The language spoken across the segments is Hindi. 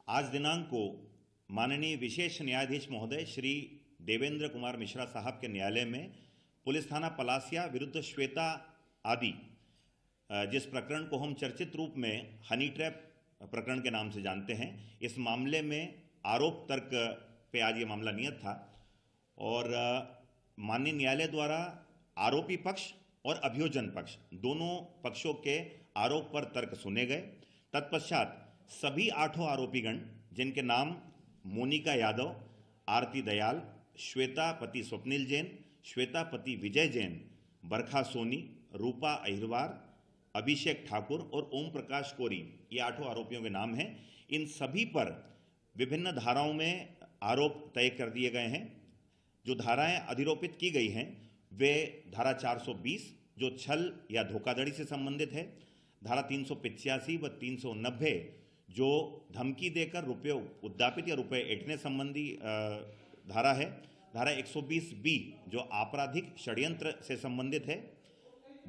आज दिनांक को माननीय विशेष न्यायाधीश महोदय श्री देवेंद्र कुमार मिश्रा साहब के न्यायालय में पुलिस थाना पलासिया विरुद्ध श्वेता आदि, जिस प्रकरण को हम चर्चित रूप में हनी ट्रैप प्रकरण के नाम से जानते हैं, इस मामले में आरोप तर्क पे आज ये मामला नियत था और माननीय न्यायालय द्वारा आरोपी पक्ष और अभियोजन पक्ष दोनों पक्षों के आरोप पर तर्क सुने गए। तत्पश्चात सभी 8 आरोपीगण, जिनके नाम मोनिका यादव, आरती दयाल, श्वेता पति स्वप्निल जैन, श्वेता पति विजय जैन, बरखा सोनी, रूपा अहिरवार, अभिषेक ठाकुर और ओम प्रकाश कोरी, ये 8 आरोपियों के नाम हैं। इन सभी पर विभिन्न धाराओं में आरोप तय कर दिए गए हैं। जो धाराएं अधिरोपित की गई हैं वे धारा 420 जो छल या धोखाधड़ी से संबंधित है, धारा 385 व 390 जो धमकी देकर रुपये उद्यापित या रुपये ऐंठने संबंधी धारा है, धारा 120B जो आपराधिक षड्यंत्र से संबंधित है,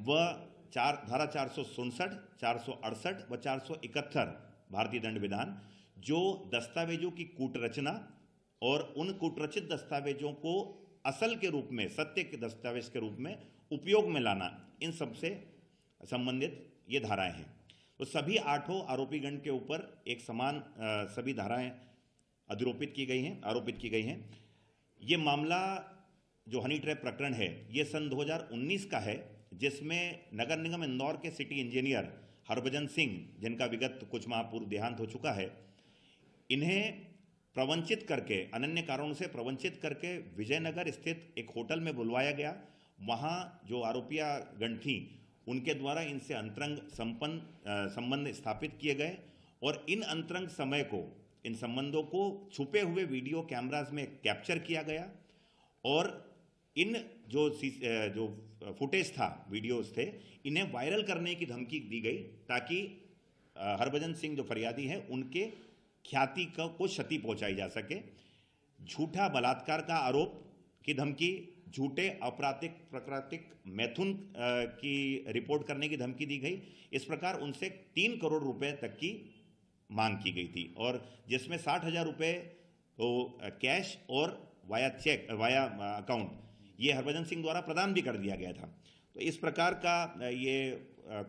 वह धारा 467, 468 व 471 भारतीय दंड विधान जो दस्तावेजों की कूटरचना और उन कूटरचित दस्तावेजों को असल के रूप में, सत्य के दस्तावेज के रूप में उपयोग में लाना, इन सब से संबंधित ये धाराएं हैं। तो सभी 8 आरोपीगण के ऊपर एक समान सभी धाराएं अधिरोपित की गई हैं, आरोपित की गई हैं। ये मामला जो हनी ट्रैप प्रकरण है, ये सन 2019 का है, जिसमें नगर निगम इंदौर के सिटी इंजीनियर हरभजन सिंह, जिनका विगत कुछ माह पूर्व देहांत हो चुका है, इन्हें प्रवंचित करके, अनन्य कारणों से प्रवंचित करके विजयनगर स्थित एक होटल में बुलवाया गया। वहाँ जो आरोपिया गण थी उनके द्वारा इनसे अंतरंग संबंध स्थापित किए गए और इन अंतरंग समय को, इन संबंधों को छुपे हुए वीडियो कैमरास में कैप्चर किया गया और इन जो फुटेज था, वीडियोस थे, इन्हें वायरल करने की धमकी दी गई ताकि हरभजन सिंह जो फरियादी हैं उनके ख्याति को क्षति पहुंचाई जा सके। झूठा बलात्कार का आरोप की धमकी, झूठे अपराधिक प्राकृतिक मैथुन की रिपोर्ट करने की धमकी दी गई। इस प्रकार उनसे 3 करोड़ रुपए तक की मांग की गई थी और जिसमें 60,000 रुपये तो कैश और वाया चेक, वाया अकाउंट, ये हरभजन सिंह द्वारा प्रदान भी कर दिया गया था। तो इस प्रकार का ये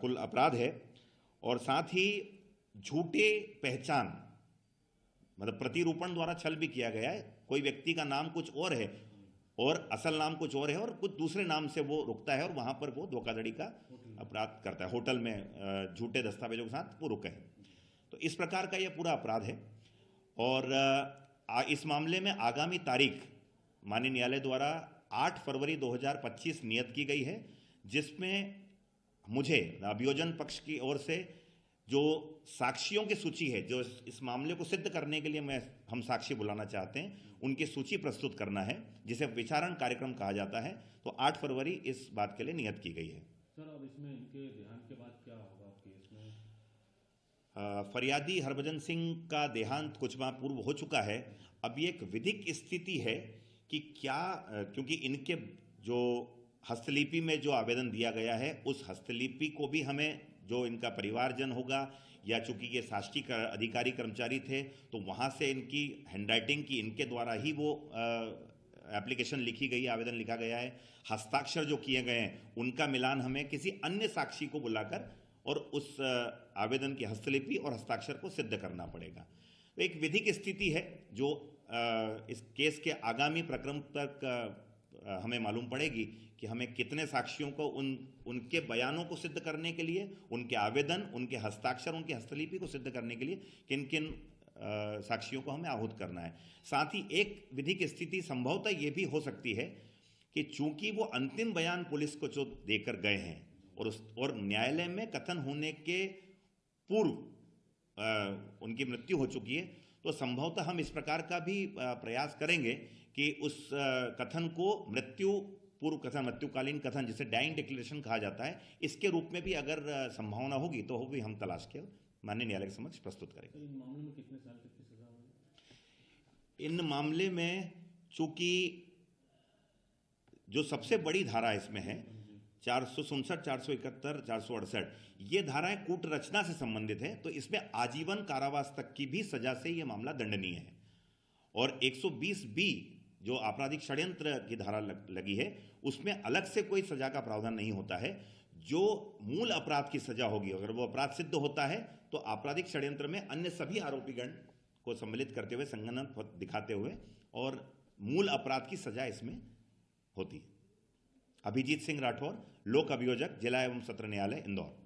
कुल अपराध है और साथ ही झूठे पहचान, मतलब प्रतिरूपण द्वारा छल भी किया गया है। कोई व्यक्ति का नाम कुछ और है और असल नाम कुछ और है और कुछ दूसरे नाम से वो रुकता है और वहाँ पर वो धोखाधड़ी का अपराध करता है, होटल में झूठे दस्तावेजों के साथ वो रुके हैं। तो इस प्रकार का ये पूरा अपराध है और इस मामले में आगामी तारीख माननीय न्यायालय द्वारा 8 फरवरी 2025 नियत की गई है, जिसमें मुझे अभियोजन पक्ष की ओर से जो साक्षियों की सूची है, जो इस मामले को सिद्ध करने के लिए हम साक्षी बुलाना चाहते हैं, उनकी सूची प्रस्तुत करना है, जिसे विचारण कार्यक्रम कहा जाता है। तो 8 फरवरी इस बात के लिए नियत की गई है। सर, अब इसमें इनके देहांत के बाद क्या होगा केस में? फरियादी हरभजन सिंह का देहांत कुछ माह पूर्व हो चुका है। अब ये एक विधिक स्थिति है कि क्या, क्योंकि इनके जो हस्तलिपि में जो आवेदन दिया गया है, उस हस्तलिपि को भी हमें, जो इनका परिवारजन होगा या चूंकि ये शासकीय अधिकारी कर्मचारी थे तो वहाँ से इनकी हैंडराइटिंग की, इनके द्वारा ही वो एप्लीकेशन लिखी गई, आवेदन लिखा गया है। हस्ताक्षर जो किए गए हैं उनका मिलान हमें किसी अन्य साक्षी को बुलाकर और उस आवेदन की हस्तलिपि और हस्ताक्षर को सिद्ध करना पड़ेगा। तो एक विधिक स्थिति है जो इस केस के आगामी प्रक्रम तक हमें मालूम पड़ेगी कि हमें कितने साक्षियों को उनके बयानों को सिद्ध करने के लिए, उनके आवेदन, उनके हस्ताक्षर, उनकी हस्तलिपि को सिद्ध करने के लिए किन किन साक्षियों को हमें आहूत करना है। साथ ही एक विधिक स्थिति संभवतः ये भी हो सकती है कि चूंकि वो अंतिम बयान पुलिस को जो देकर गए हैं और न्यायालय में कथन होने के पूर्व उनकी मृत्यु हो चुकी है, तो संभवतः हम इस प्रकार का भी प्रयास करेंगे कि उस कथन को मृत्यु पूर्व कथन, मृत्युकालीन कथन, जिसे डाइंग डिक्लेरेशन कहा जाता है, इसके रूप में भी अगर संभावना होगी तो वो भी हम तलाश के माननीय न्यायालय के समक्ष प्रस्तुत करेंगे। इन मामले में कितने साल तक की सजा होगी? इन मामले में चूंकि जो सबसे बड़ी धारा इसमें है 467, 471, 468 ये धाराएं कूट रचना से संबंधित है, तो इसमें आजीवन कारावास तक की भी सजा से यह मामला दंडनीय है। और 120B जो आपराधिक षड्यंत्र की धारा लगी है, उसमें अलग से कोई सजा का प्रावधान नहीं होता है। जो मूल अपराध की सजा होगी, अगर वो अपराध सिद्ध होता है तो आपराधिक षड्यंत्र में अन्य सभी आरोपीगण को सम्मिलित करते हुए, संगठन दिखाते हुए, और मूल अपराध की सजा इसमें होती है। अभिजीत सिंह राठौर, लोक अभियोजक, जिला एवं सत्र न्यायालय, इंदौर।